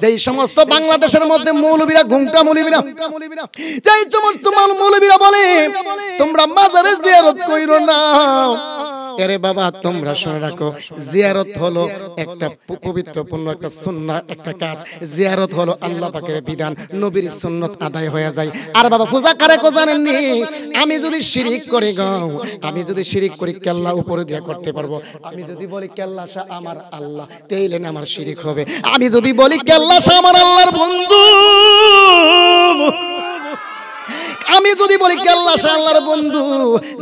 যেই সমস্ত বাংলাদেশের মধ্যে মৌলবীরা ঘুমটা মৌলবীরা যেই সমস্ত মৌলবীরা বলে তোমরা মাজারে জিয়ারত কইরো না, আরে বাবা তোমরা শুনে রাখো, জিয়ারত হলো একটা পবিত্রপূর্ণ একটা সুন্নাহ, একটা কাজ। জিয়ারত হলো আল্লাহ পাকের বিধান, নবীর সুন্নাত আদায় হয়ে যায়। আর বাবা পূজা কারে কো জানেননি? আমি যদি শিরিক করি গাও, আমি যদি শিরিক করি কেল্লা উপরে দিয়ে করতে পারবো। আমি যদি বলি কেল্লা শাহ আমার আল্লাহ, তাইলে না আমার শিরিক হবে। আমি যদি বলি কেল্লা শাহ আমার আল্লাহর বন্ধু, আমি যদি বলি কেল্লা শাহ আল্লাহর বন্ধু,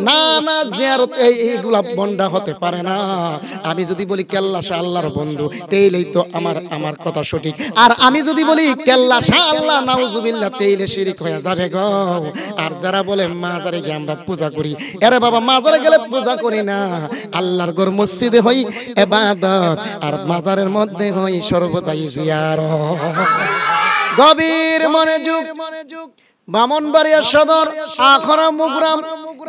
না না জিয়ারত এইগুলা বন্ডা হতে পারে না। আমি যদি বলি কেল্লা শাহ আল্লাহর বন্ধু, তাইলেই তো আমার কথা সঠিক। আর আমি যদি বলি কেল্লা শাহ আল্লাহ নাউজুবিল্লাহ, তাইলে শিরিক হয়ে যাবে গো। আর যারা বলে মাজারে গিয়ে আমরা পূজা করি, আরে বাবা মাজারে গেলে পূজা করি না, আল্লাহর ঘর মসজিদে হই ইবাদত, আর মাজারের মধ্যে হই সর্বদাই জিয়ারত। গভীর মনোযোগ। ব্রাহ্মণবাড়িয়া সদর আখড়া মুগরাম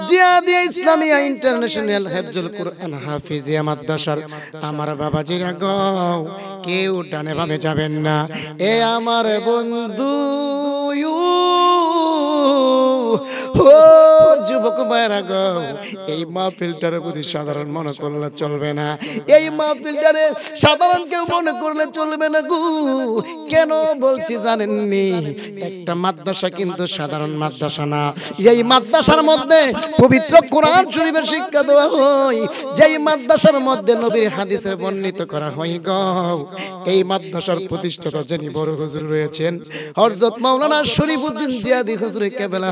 জিয়াদিয়া ইসলামিয়া ইন্টারন্যাশনাল হেফজুল কুরআন হাফিজিয়া মাদ্রাসার আমার বাবাজিরা গো, কেউ ডানে বামে যাবেন না। এ আমার বন্ধু ও যুবক ভাইরা গো, এই মাহফিলটারে বুঝি সাধারণ মনে করলে চলবে না। এই মাহফিলটারে সাধারণ কেউ মনে করলে চলবে না গো। কেন বলছি জানেননি? একটা মাদ্রাসা কিন্তু সাধারণ মাদ্রাসা না। এই মাদ্রাসার মধ্যে পবিত্র কোরআন শরীফের শিক্ষা দেওয়া হয়, যেই মাদ্রাসার মধ্যে নবীর হাদিসের বর্ণিত করা হয় গো। এই মাদ্রাসার প্রতিষ্ঠাতা যিনি বড় হুজুর রয়েছেন হযরত মাওলানা শরীফউদ্দীন জিয়াদি হুজুর কেবলা,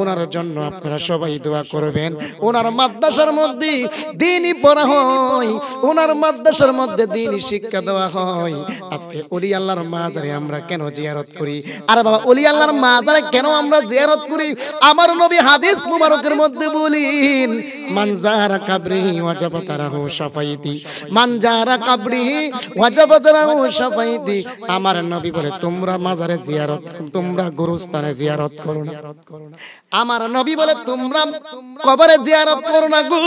ওনার জন্য আপনারা সবাই দোয়া করবেন। ওনার মাদ্রাসার মধ্যে দ্বীনি পড়া হয়, ওনার মাদ্রাসার মধ্যে দ্বীনি শিক্ষা দেওয়া হয়। আজকে ওলি আল্লাহর মাজারে আমরা কেন জিয়ারত করি? আরে বাবা ওলি আল্লাহর মাজারে কেন আমরা জিয়ারত করি? আমার নবী হাদিস মুবারকের মধ্যে বলেন, মান যারা কবরিহি ওয়াজাবাত লাহু শাফাইতি, মান যারা কবরিহি ওয়াজাবাত লাহু শাফাইতি। আমার নবী বলে তোমরা মাজারে জিয়ারত, তোমরা গুরুস্থানে জিয়ারত করো না। আমার নবী বলে তোমরা কবরে জিয়ারত করো না গো।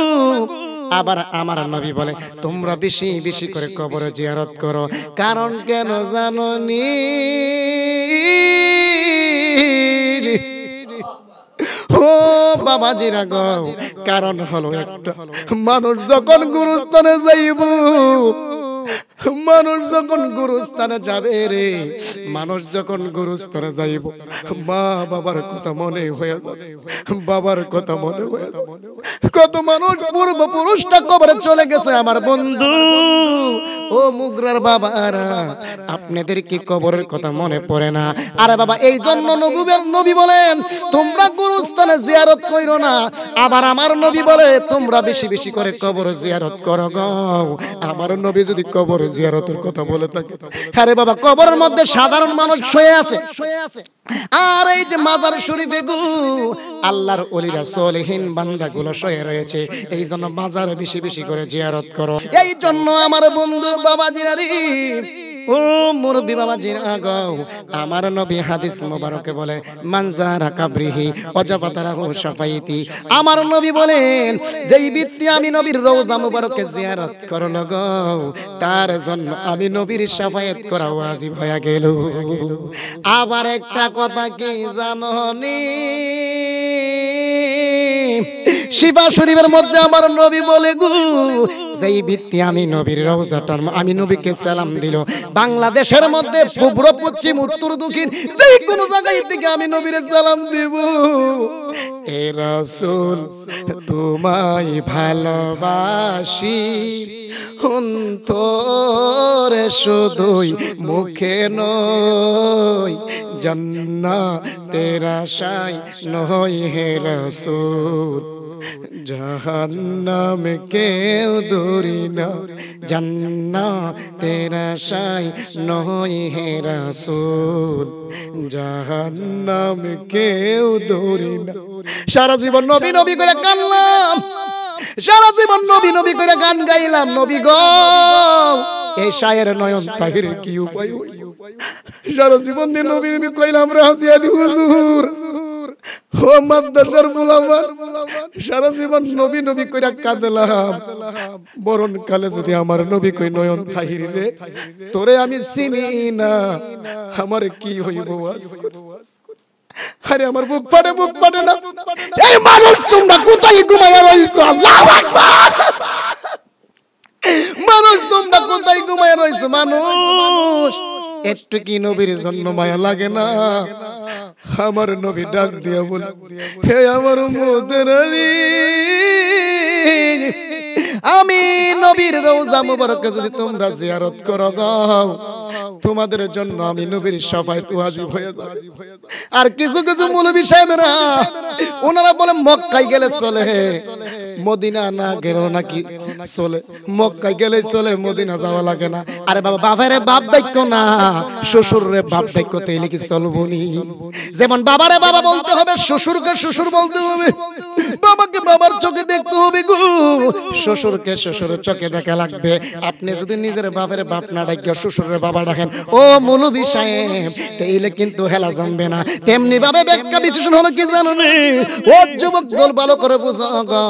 আবার আমার নবী বলে তোমরা বেশি বেশি করে কবরে জিয়ারত করো। কারণ কেন জানোনি? ও বাবাজিরা গো, কারণ হলো একটা, মানুষ যখন গুরুস্থানে যাইব, মানুষ যখন গুরুস্থানে যাবে রে, মানুষ যখন গুরুস্থানে যাইব, মা বাবার কথা মনে হয়ে যাবে, বাবার কথা মনে হয়ে যাবে। কত মানুষ পূর্বপুরুষটা কবরে চলে গেছে আমার বন্ধু। ও মুগরার বাবারা, আপনাদের কি কবরের কথা মনে পড়ে না? আরে বাবা এই জন্য নবী বলেন তোমরা গুরুস্থানে জিয়ারত কইরো না। আবার আমার নবী বলে তোমরা বেশি বেশি করে কবর জিয়ারত করো গো। আমার নবী যদি কবর জিয়ারতের কথা বলে থাকে, আরে বাবা কবরের মধ্যে সাধারণ মানুষ শুয়ে আছে, আর এই যে মাজার শরীফে গো আল্লাহর ওলিরা সলিহিন বান্দাগুলো শুয়ে রয়েছে। এই জন্য মাজার বেশি বেশি করে জিয়ারত করো। এই জন্য আমার বন্ধু বাবাজিরা রে, ও মুরব্বি বাবাজিরা গো, আমার নবী হাদিস মুবারকে বলে মান যারা কবরিহি ওয়াজাবাত লাহু শাফাইতি। আমার নবী বলেন যেই ব্যক্তি আমি নবীর রওজা মুবারকে জিয়ারত করলো গো, তার জন্য আমি নবীর শাফায়াত করা ওয়াজিব হয়ে গেল। আবার একটা কথা কি জানোনি? শিফা শরীফের মধ্যে আমার নবী বলে গো, যেই ব্যক্তি আমি নবীর রওজাটার আমি নবীকে সালাম দিল, বাংলাদেশের মধ্যে পূর্ব পশ্চিম উত্তর দক্ষিণ যে কোনো জায়গায় থেকে আমি নবীর সালাম দেব, এ রাসূল তোমায় ভালোবাসি অন্তরে শুধুই মুখে নয়, জান্নাতের আশায় নয় হে রাসূল, জাহান্নাম কেউ দূরি না, জান্নাতের আশায় নয় হে রাসূল, জাহান্নাম কেউ দূরি না। সারা জীবন নবী নবী করে কানলাম, সারা জীবন নবী নবী করে গান গাইলাম, নবী গো এই শায়ের নয়ন তাহিরের কি উপায়? সারা জীবন দিয়ে নবী নবী কইলাম রাজিয়াদি হুজুর, ও মাদ্রাসার মুলামান, সারা জীবন নবী নবী কইরা কাঁদলাম, মরণ কালে যদি আমার নবী কই নয়ন তাহির রে তোরে আমি চিনি না, আমার কি হইব আজকে? আরে আমার বুক ফাটে না। এই মানুষ তোমরা কোথায় ঘুমায়া রইছো? আল্লাহু আকবার। মানুষ তোমরা কোথায় ঘুমায়া রইছো? মানুষ একটু কি নবীর জন্য মায়া লাগে না? আমার নবী ডাক দিয়া বলে, হে আমার উম্মতের আলী, আমি নবীর রওজা মুবারকে যদি তোমরা জিয়ারত করো গো, তোমাদের জন্য আমি নবীর শাফায়াত ওয়াজিব হয়ে যাবে। আর কিছু কিছু মৌলভী সাহেবরা ওনারা বলে মক্কায় গেলে চলে, মদিনা না গেলেও নাকি চলে, মক্কায় গেলে চলে, মদিনা যাওয়া লাগে না। আরে বাবা, বাবারে বাপ ডাক্য না, শ্বশুরে বাপ ডাক্য তাইলে কি চলবনি? যেমন বাবারে বাবা বলতে হবে, শ্বশুরকে শ্বশুর বলতে হবে, বাবাকে বাবার চোখে দেখতে হবে গো, শ্বশুরকে শ্বশুরের চোখে দেখা লাগবে। আপনি যদি নিজের বাপের বাপ না ডাকিয়া শ্বশুরের বাবা ডাকেন, ও মৌলভী সাহেব, তাইলে কিন্তু হেলা জমবে না। তেমনি ভাবে ব্যাখ্যা বিশ্লেষণ হলো কি জানো না? ও যুবক দল, ভালো করে বুঝো গো,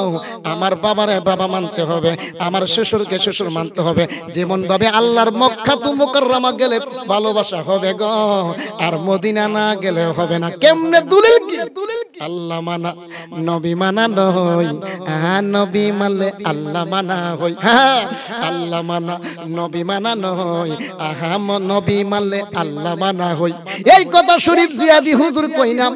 আমার বাবারে বাবা মানতে হবে, আমার শ্বশুরকে শ্বশুর মানতে হবে। যেমন ভাবে আল্লাহর মক্কাতুল মুকাররমা গেলে ভালোবাসা হবে গো, আর মদিনা না গেলে হবে না। কেমনে দলিল কি? আল্লাহ মানা নবী মানা নয়, নবী মানলে আল্লাহ মানা হই। আল্লাহ মানা নবী মানা নয়, নবী মানলে আল্লাহ মানা হই। এই কথা শরীফ জিয়াদি হুজুর কই না,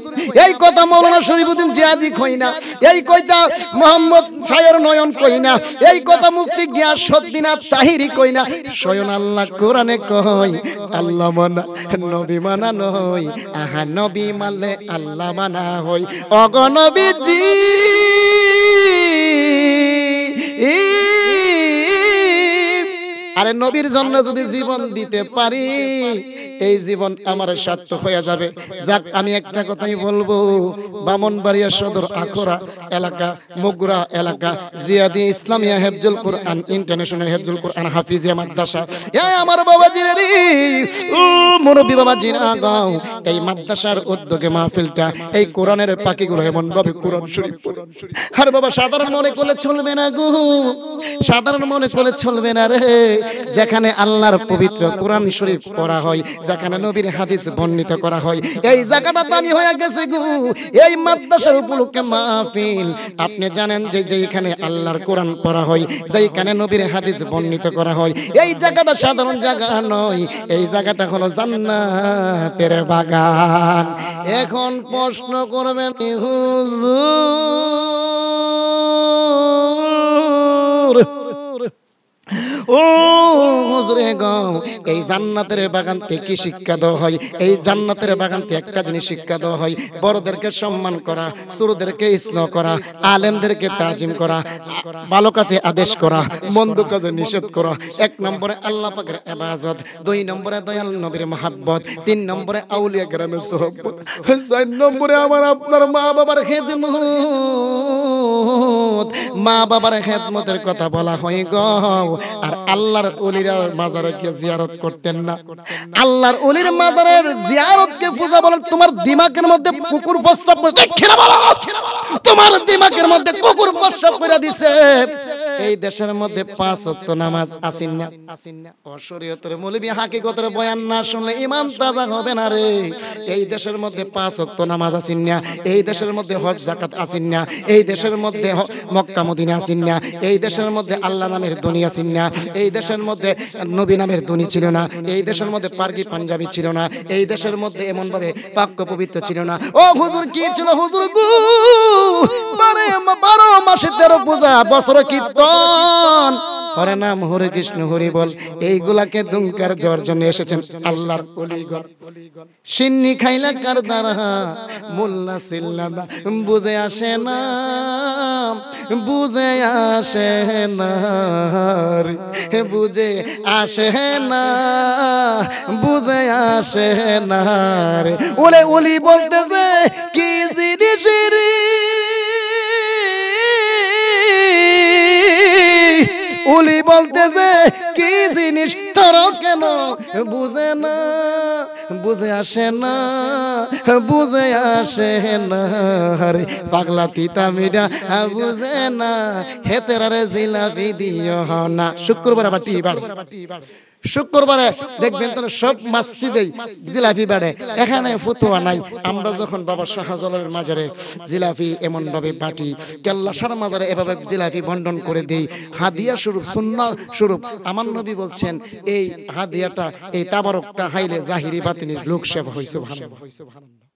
এই কথা মাওলানা শরীফউদ্দিন জিয়াদি কই না, এই কথা মোহাম্মদ শায়র নয়ন কই না, এই কথা মুফতি গিয়াসউদ্দিন তাহিরি কই না, স্বয়ং আল্লাহ কোরআনে কই, আল্লাহ মানা নবী মানা নয়, নবী মানলে আল্লাহ মানা হই। ওগো নবীজি, আরে নবীর জন্য যদি জীবন দিতে পারি, এই জীবন আমার সার্থক হয়ে যাবে। যাক, আমি একটা কথাই বলবো, ব্রাহ্মণবাড়িয়া সদর আখড়া এলাকা, মুগরা এলাকা, জিয়াদি ইসলামিয়া হেফজুল কোরআন ইন্টারন্যাশনাল হেফজুল কোরআন হাফিজিয়া মাদ্রাসা, এই আমার বাবাজির রে, ও মুরব্বি বাবাজির আগাও, এই মাদ্রাসার উদ্যোগে মাহফিলটা, এই কোরআনের পাখিগুলো এমন ভাবে কোরআন শরীফ পড়ে। আর বাবা, সাধারণ মনে করলে চলবে না গো, সাধারণ মনে করলে চলবে না রে। যেখানে আল্লাহর পবিত্র কোরআন শরীফ পড়া হয়, যেখানে নবীর হাদিস বর্ণিত করা হয়, এই জায়গাটা দামি হয়ে গেছে গো। এই মাদ্রাসার উপলক্ষে মাহফিল, আপনি জানেন যে যেখানে আল্লাহর কোরআন পড়া হয়, যেখানে নবীর হাদিস বর্ণিত করা হয়, এই জায়গাটা সাধারণ জায়গা নয়, এই জায়গাটা হলো জান্নাতের বাগান। এখন প্রশ্ন করবেন, হুজুর, ও হুজুরে গো, এই জান্নাতের বাগান থেকে কি শিক্ষা দেওয়া হয়? এই জান্নাতের বাগান থেকে একটা জিনিস শিক্ষা দেওয়া হয়, বড়দেরকে সম্মান করা, ছোটদেরকে স্নেহ করা, আলেমদেরকে তাজিম করা, ভালো কাজে আদেশ করা, মন্দ কাজে নিষেধ করা। ১ নম্বরে আল্লাহ পাকের ইবাদত, ২ নম্বরে দয়াল নবীর মহব্বত, 3 নম্বরে আউলিয়া কেরামের সোহবত, ৪ নম্বরে আমার আপনার মা বাবার খেদমত। মা বাবার খেদমতের কথা বলা হয় গো। আর আল্লাহর ওলিরা মাজারে গিয়ে জিয়ারত করতেন না। আল্লাহর ওলির মাজারের জিয়ারতকে পূজা বলেন। তোমার দিমাগের মধ্যে কুকুর প্রস্তাব করে, তোমার দিমাগের মধ্যে কুকুর প্রস্তাব করে দিছে। এই দেশের মধ্যে 5 ওয়াক্ত নামাজ আসেন না, অশরীয়তের মৌলবি হাকিকতের বয়ান না শুনলে ঈমান তাজা হবে না রে। এই দেশের মধ্যে 5 ওয়াক্ত নামাজ আসেন না, এই দেশের মধ্যে হজ যাকাত আসেন না, এই দেশের মধ্যে মক্কা মদিনা আসেন না, এই দেশের মধ্যে আল্লাহ নামের ধ্বনি আসেন না, এই দেশের মধ্যে নবী নামের ধ্বনি ছিল না, এই দেশের মধ্যে পারগি পাঞ্জাবি ছিল না, এই দেশের মধ্যে এমন ভাবে পাক্য পবিত্র ছিল না। ও হুজুর, কি ছিল হুজুর গো? 12 মাসে 13 পূজা, বছর কীর্তন, হরে নাম, হরে কৃষ্ণ, হরি বল, এইগুলাকে দুঙ্কার যাওয়ার জন্য এসেছেন আল্লাহর ওলিগণ। সিন্নি খাইলা কার দ্বারা মোল্লা সিল্লাদা, বুঝে আসে না, বুঝে আসে না, বুঝে আসে না, বুঝে আসে না রে। ওলে ওলি বলতেছে কি জিনিস রে, উলি বলতেছে কি জিনিস, তোর কেন বুঝে না, বুঝে আসে না, বুঝে আসে না রে পাগলা তিতা মিঠা বুঝে না, হেতেরারে জিলাপি দিও না। শুক্রবার আবার টি বাড়ে, শুক্রবারে দেখবেন তো সব মসজিদেই জিলাপি বাড়ে, এখানে ফতোয়া নাই। আমরা যখন বাবা শাহজালালের মাজারে জিলাপি এমন ভাবে বাটি, কেল্লাসার মাজারে এভাবে জিলাপি বন্টন করে দেই হাদিয়া স্বরূপ, সুন্নাহ স্বরূপ। আমার নবী বলছেন এই হাদিয়াটা, এই তাবারকটা হাইলে জাহিরি বাতিনি লোক সেবা হয়। সুবহানাল্লাহ।